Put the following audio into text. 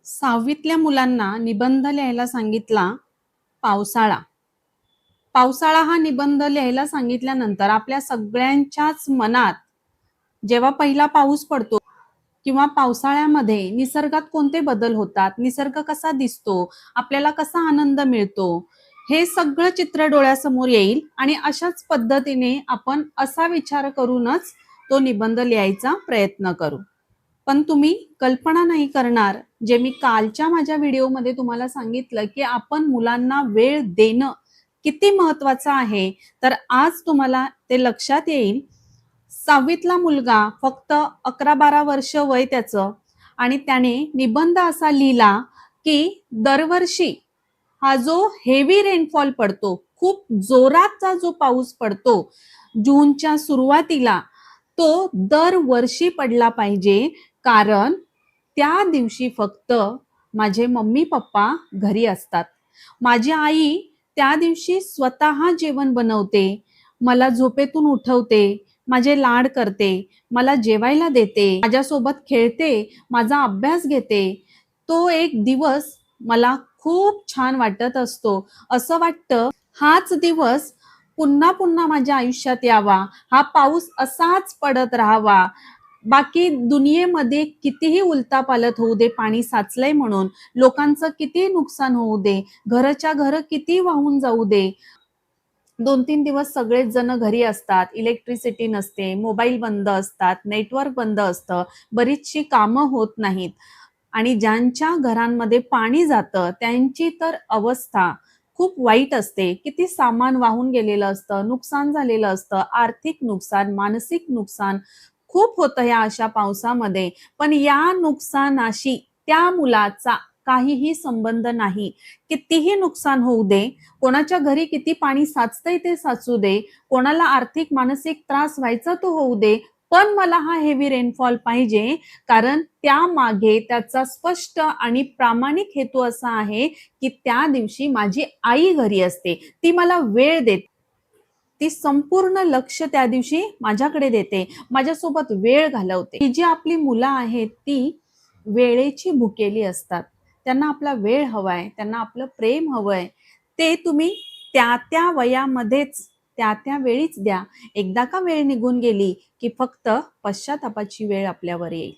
सहावीतल्या मुलांना निबंध लिहायला सांगितला पावसाळा. पावसाळा हा निबंध लिहायला सांगितल्यानंतर आपल्या सगळ्यांच्याच मनात जेव्हा पहिला पाऊस पडतो किंवा पावसाळ्यामध्ये निसर्गात कोणते बदल होतात, निसर्ग कसा दिसतो, आपल्याला कसा आनंद मिळतो, हे सगळं चित्र डोळ्यासमोर येईल आणि अशाच पद्धतीने आपण असा विचार करूनच तो निबंध लिहायचा प्रयत्न करू. पण तुम्ही कल्पना नाही करणार, जे मी कालच्या माझ्या व्हिडिओमध्ये तुम्हाला सांगितलं की आपण मुलांना वेळ देणं किती महत्वाचं आहे, तर आज तुम्हाला ते लक्षात येईल. सहावीतला मुलगा फक्त 11-12 वर्ष वय त्याचं आणि त्याने निबंध असा लिहिला की दरवर्षी हा जो हेवी रेनफॉल पडतो, खूप जोराचा जो पाऊस पडतो जूनच्या सुरुवातीला, तो दरवर्षी पडला पाहिजे, कारण त्या दिवशी फक्त माझे मम्मी पप्पा घरी असतात. माझी आई त्या दिवशी स्वतः जेवण बनवते, मला झोपेतून उठवते, माझे लाड करते, मला जेवायला देते, माझ्यासोबत खेळते, माझा अभ्यास घेते. तो एक दिवस मला खूप छान वाटत असतो. असं वाटतं हाच दिवस पुन्हा पुन्हा माझ्या आयुष्यात यावा, हा पाऊस असाच पडत राहावा. बाकी दुनियेमध्ये कितीही उलतापालत होऊ दे, पाणी साचलंय म्हणून लोकांचं किती नुकसान होऊ दे, घरच्या घर किती वाहून जाऊ दे, 2-3 दिवस सगळेच जण घरी असतात, इलेक्ट्रिसिटी नसते, मोबाईल बंद असतात, नेटवर्क बंद असतं, बरीचशी कामं होत नाहीत आणि ज्यांच्या घरांमध्ये पाणी जातं त्यांची तर अवस्था खूप वाईट असते. किती सामान वाहून गेलेलं असतं, नुकसान झालेलं असतं, आर्थिक नुकसान, मानसिक नुकसान खूप होतं या अशा पावसामध्ये. पण या नुकसानाशी त्या मुलाचा काहीही संबंध नाही. कितीही नुकसान होऊ दे, कोणाच्या घरी किती पाणी साचतंय ते साचू दे, कोणाला आर्थिक मानसिक त्रास व्हायचा तो होऊ दे, पण मला हा हेवी रेनफॉल पाहिजे, कारण त्यामागे त्याचा स्पष्ट आणि प्रामाणिक हेतू असा आहे की त्या दिवशी माझी आई घरी असते, ती मला वेळ देते, ती संपूर्ण लक्ष त्या दिवशी माझ्याकडे देते, माझ्यासोबत वेळ घालवते. ही जी आपली मुलं आहेत ती वेळेची भुकेली असतात. त्यांना आपला वेळ हवाय, त्यांना आपलं प्रेम हवंय. ते तुम्ही त्या त्या वयामध्येच त्या त्या वेळीच द्या. एकदा का वेळ निघून गेली की फक्त पश्चातापाची वेळ आपल्यावर येईल.